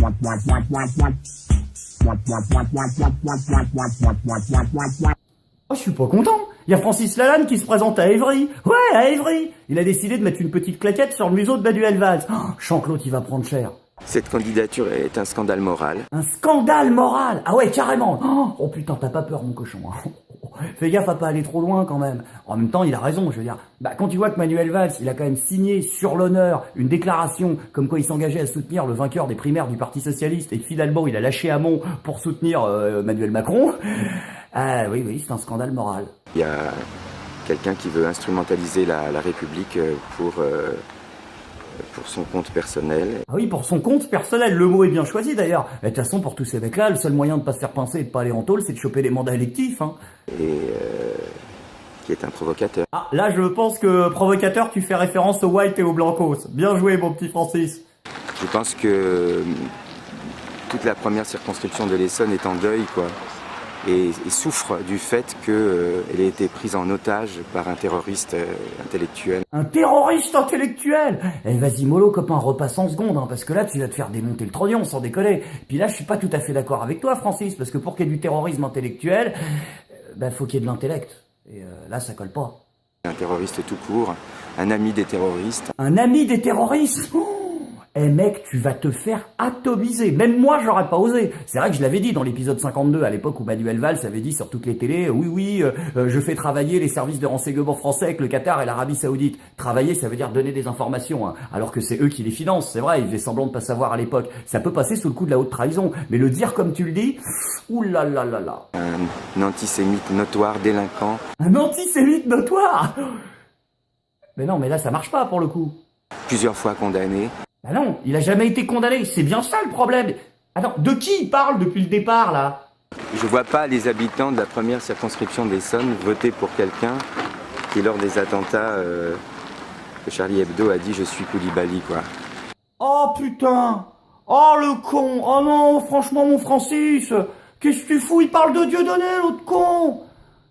Oh, je suis pas content. Il y a Francis Lalanne qui se présente à Évry. Ouais, à Évry. Il a décidé de mettre une petite claquette sur le museau de Manuel Valls. Oh, je sens que l'autre, il va prendre cher. Cette candidature est un scandale moral. Un scandale moral. Ah ouais, carrément. Oh putain, t'as pas peur, mon cochon. Fais gaffe à pas aller trop loin quand même. En même temps, il a raison, je veux dire. Quand tu vois que Manuel Valls, il a quand même signé sur l'honneur une déclaration comme quoi il s'engageait à soutenir le vainqueur des primaires du Parti Socialiste et que finalement il a lâché Hamon pour soutenir Emmanuel Macron. Ah oui, c'est un scandale moral. Il y a quelqu'un qui veut instrumentaliser la République pour son compte personnel. Ah oui, pour son compte personnel, le mot est bien choisi d'ailleurs. De toute façon, pour tous ces mecs-là, le seul moyen de pas se faire pincer et de pas aller en tôle, c'est de choper des mandats électifs. Et qui est un provocateur. Ah, là je pense que provocateur, tu fais référence aux White et aux Blancos. Bien joué, mon petit Francis. Je pense que toute la première circonscription de l'Essonne est en deuil, quoi. Et souffre du fait qu'elle ait été prise en otage par un terroriste intellectuel. Un terroriste intellectuel. Eh vas-y mollo copain, repasse en seconde, parce que là tu vas te faire démonter le trognon sans déconner. Puis là je suis pas tout à fait d'accord avec toi Francis, parce que pour qu'il y ait du terrorisme intellectuel, faut qu'il y ait de l'intellect. Et là ça colle pas. Un terroriste tout court, un ami des terroristes. Un ami des terroristes. Eh mec, tu vas te faire atomiser. Même moi, j'aurais pas osé. C'est vrai que je l'avais dit dans l'épisode 52, à l'époque où Manuel Valls avait dit sur toutes les télés, oui, je fais travailler les services de renseignement français avec le Qatar et l'Arabie Saoudite. Travailler, ça veut dire donner des informations, alors que c'est eux qui les financent. C'est vrai, ils faisaient semblant de pas savoir à l'époque. Ça peut passer sous le coup de la haute trahison. Mais le dire comme tu le dis, oulalalala. Un antisémite notoire, délinquant. Un antisémite notoire. Mais non, mais là, ça marche pas pour le coup. Plusieurs fois condamné. Bah non, il a jamais été condamné, c'est bien ça le problème. Attends, de qui il parle depuis le départ là? Je vois pas les habitants de la première circonscription d'Essonne voter pour quelqu'un qui, lors des attentats que Charlie Hebdo a dit je suis Koulibaly, quoi. Oh putain! Oh le con! Oh non, franchement mon Francis! Qu'est-ce que tu fous? Il parle de Dieudonné, l'autre con!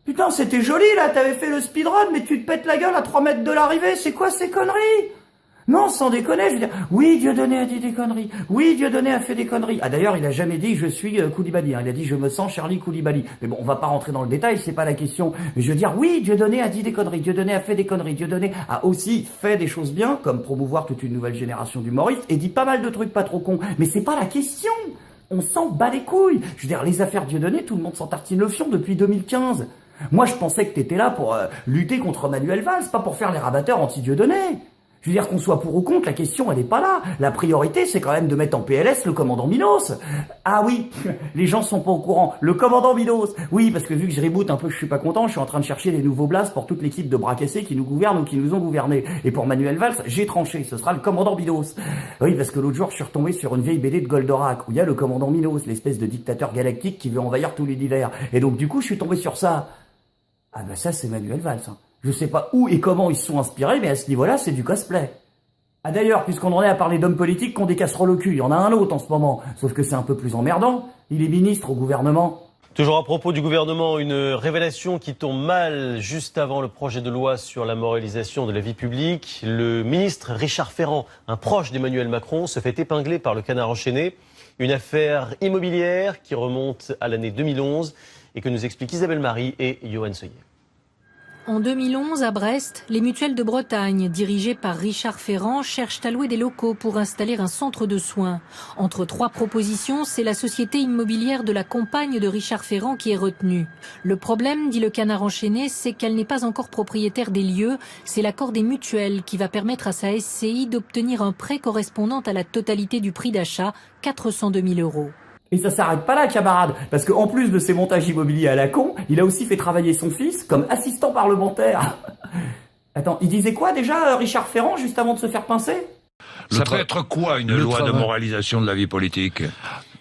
Putain, c'était joli là, t'avais fait le speedrun, mais tu te pètes la gueule à 3 mètres de l'arrivée, c'est quoi ces conneries? Non, sans déconner, je veux dire, oui, Dieudonné a dit des conneries, oui, Dieudonné a fait des conneries. Ah d'ailleurs, il a jamais dit je suis Koulibaly, il a dit je me sens Charlie Koulibaly. Mais bon, on va pas rentrer dans le détail, c'est pas la question. Mais je veux dire, oui, Dieudonné a dit des conneries, Dieudonné a fait des conneries, Dieudonné a aussi fait des choses bien, comme promouvoir toute une nouvelle génération d'humoristes, et dit pas mal de trucs pas trop cons. Mais c'est pas la question. On s'en bat les couilles. Je veux dire, les affaires Dieudonné, tout le monde s'en tartine le fion depuis 2015. Moi, je pensais que t'étais là pour lutter contre Manuel Valls, pas pour faire les rabatteurs anti-Dieudonné. Je veux dire qu'on soit pour ou contre, la question elle est pas là. La priorité c'est quand même de mettre en PLS le commandant Minos. Ah oui, les gens sont pas au courant. Le commandant Minos. Oui, parce que vu que je reboot un peu, je suis pas content, je suis en train de chercher des nouveaux blasts pour toute l'équipe de bras cassés qui nous gouvernent ou qui nous ont gouvernés. Et pour Manuel Valls, j'ai tranché, ce sera le commandant Minos. Oui, parce que l'autre jour je suis retombé sur une vieille BD de Goldorak où il y a le commandant Minos, l'espèce de dictateur galactique qui veut envahir tout l'univers. Et donc du coup je suis tombé sur ça. Ah bah ça c'est Manuel Valls. Je sais pas où et comment ils se sont inspirés, mais à ce niveau-là, c'est du cosplay. Ah d'ailleurs, puisqu'on en est à parler d'hommes politiques qu'on décasseront le cul, il y en a un autre en ce moment, sauf que c'est un peu plus emmerdant. Il est ministre au gouvernement. Toujours à propos du gouvernement, une révélation qui tombe mal juste avant le projet de loi sur la moralisation de la vie publique. Le ministre Richard Ferrand, un proche d'Emmanuel Macron, se fait épingler par le Canard enchaîné. Une affaire immobilière qui remonte à l'année 2011 et que nous expliquent Isabelle Marie et Johan Seuillet. En 2011, à Brest, les mutuelles de Bretagne, dirigées par Richard Ferrand, cherchent à louer des locaux pour installer un centre de soins. Entre 3 propositions, c'est la société immobilière de la compagne de Richard Ferrand qui est retenue. Le problème, dit le Canard enchaîné, c'est qu'elle n'est pas encore propriétaire des lieux. C'est l'accord des mutuelles qui va permettre à sa SCI d'obtenir un prêt correspondant à la totalité du prix d'achat, 402 000 €. Et ça s'arrête pas là, camarade, parce qu'en plus de ses montages immobiliers à la con, il a aussi fait travailler son fils comme assistant parlementaire. Attends, il disait quoi déjà, Richard Ferrand, juste avant de se faire pincer? Ça peut être quoi une loi de moralisation de la vie politique?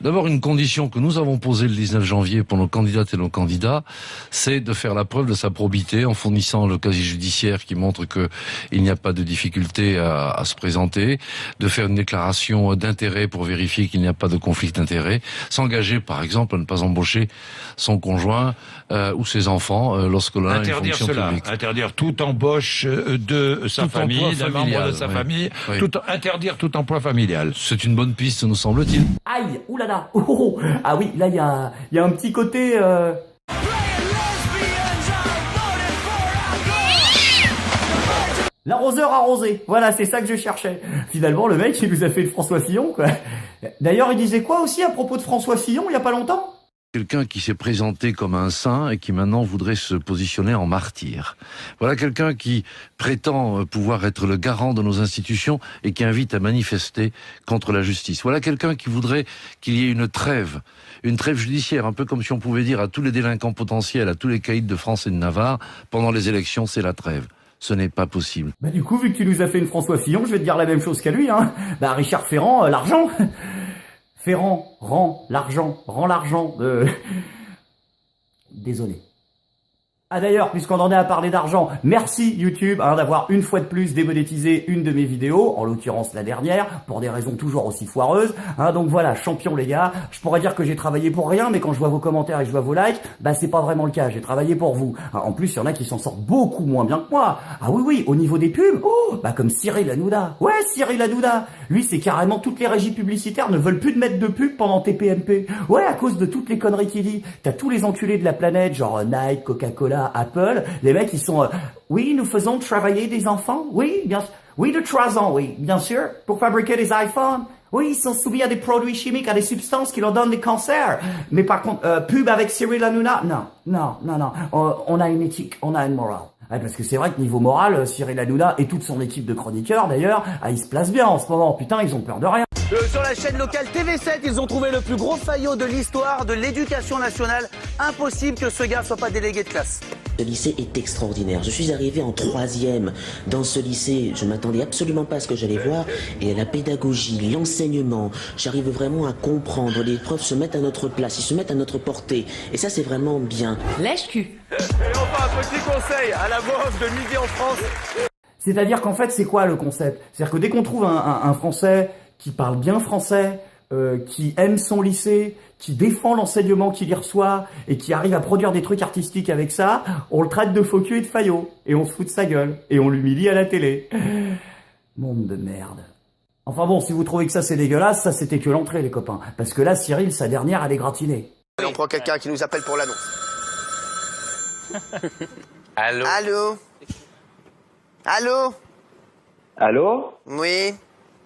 D'abord, une condition que nous avons posée le 19 janvier pour nos candidates et nos candidats, c'est de faire la preuve de sa probité en fournissant le casier judiciaire qui montre que il n'y a pas de difficulté à se présenter, de faire une déclaration d'intérêt pour vérifier qu'il n'y a pas de conflit d'intérêt, s'engager par exemple à ne pas embaucher son conjoint ou ses enfants lorsque l'on a une fonction publique. Interdire toute embauche de sa famille, d'un membre de sa famille, oui. Interdire tout emploi familial. C'est une bonne piste, nous semble-t-il. Aïe, oulala, oh, oh, oh. Ah oui, là il y a un petit côté... L'arroseur arrosé, voilà, c'est ça que je cherchais. Finalement, le mec, il nous a fait le François Fillon, quoi. D'ailleurs, il disait quoi aussi à propos de François Fillon, il y a pas longtemps? Quelqu'un qui s'est présenté comme un saint et qui maintenant voudrait se positionner en martyr. Voilà quelqu'un qui prétend pouvoir être le garant de nos institutions et qui invite à manifester contre la justice. Voilà quelqu'un qui voudrait qu'il y ait une trêve judiciaire, un peu comme si on pouvait dire à tous les délinquants potentiels, à tous les caïds de France et de Navarre, pendant les élections, c'est la trêve. Ce n'est pas possible. Bah du coup, vu que tu nous as fait une François Fillon, je vais te dire la même chose qu'à lui, hein. Bah Richard Ferrand, l'argent. Ferrand, rend l'argent de... Désolé. Ah d'ailleurs, puisqu'on en est à parler d'argent, merci YouTube d'avoir une fois de plus démonétisé une de mes vidéos, en l'occurrence la dernière, pour des raisons toujours aussi foireuses. Donc voilà, champion les gars. Je pourrais dire que j'ai travaillé pour rien, mais quand je vois vos commentaires et je vois vos likes, bah c'est pas vraiment le cas, j'ai travaillé pour vous. En plus, il y en a qui s'en sortent beaucoup moins bien que moi. Ah oui, au niveau des pubs, bah comme Cyril Hanouna. Ouais, Cyril Hanouna. Lui, c'est carrément toutes les régies publicitaires ne veulent plus de mettre de pub pendant TPMP. Ouais, à cause de toutes les conneries qu'il dit. T'as tous les enculés de la planète, genre Nike, Coca-Cola, Apple, les mecs ils sont oui, nous faisons travailler des enfants, oui, bien, oui, de 3 ans, oui, bien sûr, pour fabriquer des iPhones. Oui, ils sont soumis à des produits chimiques, à des substances qui leur donnent des cancers. Mais par contre, pub avec Cyril Hanouna, non. On a une éthique, on a une morale. Ouais, parce que c'est vrai que niveau moral, Cyril Hanouna et toute son équipe de chroniqueurs d'ailleurs, ils se placent bien en ce moment. Putain, ils ont peur de rien. Sur la chaîne locale TV7, ils ont trouvé le plus gros faillot de l'histoire de l'éducation nationale. Impossible que ce gars soit pas délégué de classe. Ce lycée est extraordinaire. Je suis arrivé en 3e dans ce lycée. Je m'attendais absolument pas à ce que j'allais voir. Et la pédagogie, l'enseignement, j'arrive vraiment à comprendre. Les profs se mettent à notre place, ils se mettent à notre portée. Et ça, c'est vraiment bien. Lèche-cul. Et enfin, un petit conseil à la voix off de Midi en France. C'est-à-dire qu'en fait, c'est quoi le concept? C'est-à-dire que dès qu'on trouve un Français qui parle bien français, qui aime son lycée, qui défend l'enseignement qu'il y reçoit et qui arrive à produire des trucs artistiques avec ça, on le traite de faux cul et de faillot. Et on se fout de sa gueule. Et on l'humilie à la télé. Monde de merde. Enfin bon, si vous trouvez que ça c'est dégueulasse, ça c'était que l'entrée les copains. Parce que là, Cyril, sa dernière, elle est gratinée. Et on prend quelqu'un qui nous appelle pour l'annonce. Allô? Allô? Allô? Allô? Oui?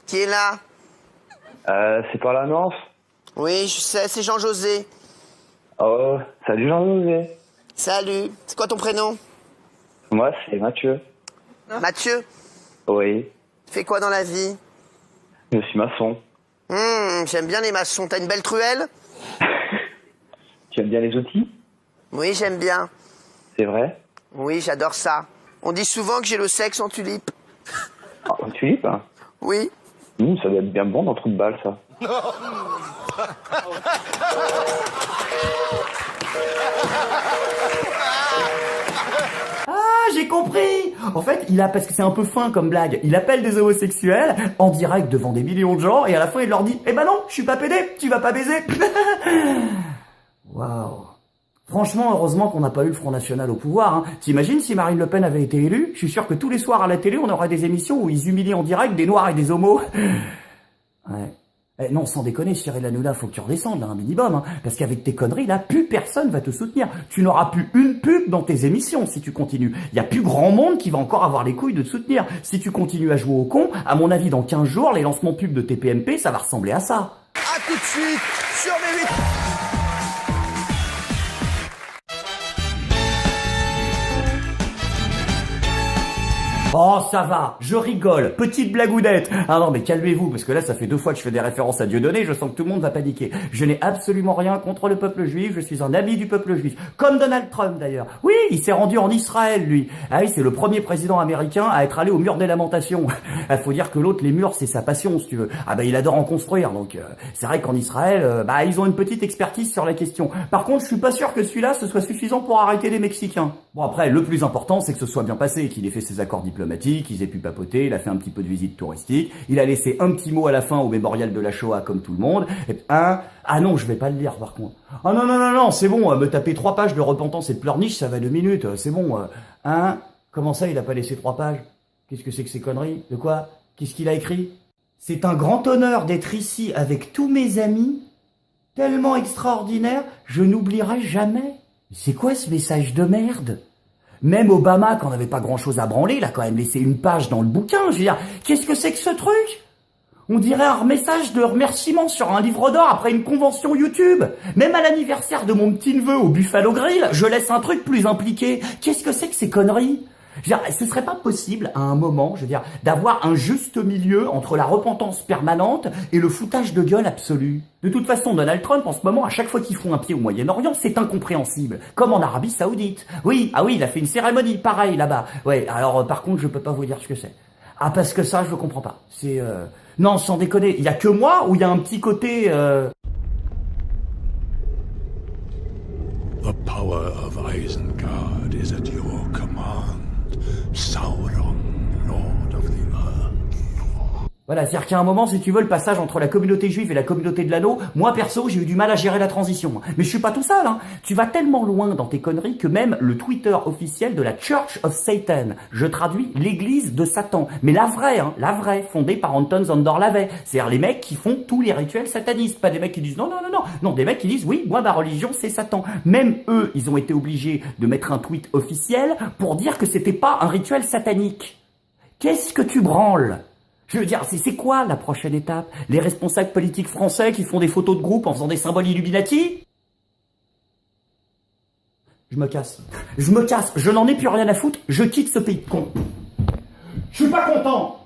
Qui est là? C'est pas l'annonce? Oui, je sais, c'est Jean-José. Oh, salut Jean-José. Salut. C'est quoi ton prénom? Moi, c'est Mathieu. Mathieu? Oui, Tu fais quoi dans la vie? je suis maçon. J'aime bien les maçons. T'as une belle truelle? Tu aimes bien les outils? Oui, j'aime bien. C'est vrai? Oui, j'adore ça. On dit souvent que j'ai le sexe en tulipe. En tulipe, hein? Oui. Ça doit être bien bon dans le trou de balle, ça. Ah, j'ai compris. En fait, parce que c'est un peu fin comme blague, il appelle des homosexuels en direct devant des millions de gens et à la fin il leur dit « Eh ben non, je suis pas pédé, tu vas pas baiser !» Waouh. Franchement, heureusement qu'on n'a pas eu le Front National au pouvoir. Hein. T'imagines si Marine Le Pen avait été élue? Je suis sûr que tous les soirs à la télé, on aurait des émissions où ils humilient en direct des noirs et des homos. Ouais. Non, sans déconner, Cyril Hanouna, faut que tu redescendes, là, un minimum, hein, parce qu'avec tes conneries, là, plus personne va te soutenir. Tu n'auras plus une pub dans tes émissions si tu continues. Il y a plus grand monde qui va encore avoir les couilles de te soutenir. Si tu continues à jouer au con, à mon avis, dans 15 jours, les lancements pubs de TPMP, ça va ressembler à ça. À tout de suite sur mes 8. Oh, ça va, je rigole, petite blagounette. Ah non, mais calmez-vous, parce que là, ça fait 2 fois que je fais des références à Dieudonné, je sens que tout le monde va paniquer. Je n'ai absolument rien contre le peuple juif, je suis un ami du peuple juif. Comme Donald Trump, d'ailleurs. Oui, il s'est rendu en Israël, lui. Ah oui, c'est le premier président américain à être allé au mur des lamentations. Il faut dire que l'autre, les murs, c'est sa passion, si tu veux. Ah bah, il adore en construire, donc c'est vrai qu'en Israël, ils ont une petite expertise sur la question. Par contre, je suis pas sûr que celui-là, ce soit suffisant pour arrêter les Mexicains. Bon, après, le plus important, c'est que ce soit bien passé, qu'il ait fait ses accords diplomatiques, qu'ils aient pu papoter, il a fait un petit peu de visite touristique, il a laissé un petit mot à la fin au mémorial de la Shoah comme tout le monde, et ah non, je vais pas le lire par contre. Ah non, c'est bon, me taper 3 pages de repentance et de pleurniche, ça va 2 minutes, c'est bon. Comment ça, il a pas laissé 3 pages? Qu'est-ce que c'est que ces conneries? De quoi? Qu'est-ce qu'il a écrit? C'est un grand honneur d'être ici avec tous mes amis, tellement extraordinaire, je n'oublierai jamais. C'est quoi ce message de merde? Même Obama, quand on n'avait pas grand-chose à branler, il a quand même laissé une page dans le bouquin. Je veux dire, qu'est-ce que c'est que ce truc? On dirait un message de remerciement sur un livre d'or après une convention YouTube. Même à l'anniversaire de mon petit-neveu au Buffalo Grill, je laisse un truc plus impliqué. Qu'est-ce que c'est que ces conneries? Je veux dire, ce serait pas possible, à un moment, je veux dire, d'avoir un juste milieu entre la repentance permanente et le foutage de gueule absolu. De toute façon, Donald Trump, en ce moment, à chaque fois qu'il fout un pied au Moyen-Orient, c'est incompréhensible. Comme en Arabie Saoudite. Oui, il a fait une cérémonie pareil là-bas. Ouais, alors par contre, je peux pas vous dire ce que c'est. Ah, parce que ça, je le comprends pas. C'est... Non, sans déconner, il y a que moi ou il y a un petit côté... The power of Isengard is at your command. Sauron, Lord of the Earth. Voilà, c'est-à-dire qu'à un moment, si tu veux, le passage entre la communauté juive et la communauté de l'anneau, moi perso, j'ai eu du mal à gérer la transition. Mais je suis pas tout seul, hein. Tu vas tellement loin dans tes conneries que même le Twitter officiel de la Church of Satan, je traduis l'église de Satan, mais la vraie, fondée par Anton Zandor Lavey. C'est-à-dire les mecs qui font tous les rituels satanistes, pas des mecs qui disent non, des mecs qui disent oui, moi ma religion c'est Satan. Même eux, ils ont été obligés de mettre un tweet officiel pour dire que c'était pas un rituel satanique. Qu'est-ce que tu branles? Je veux dire, c'est quoi la prochaine étape? Les responsables politiques français qui font des photos de groupe en faisant des symboles Illuminati? Je me casse, je n'en ai plus rien à foutre, je quitte ce pays de con. Je suis pas content.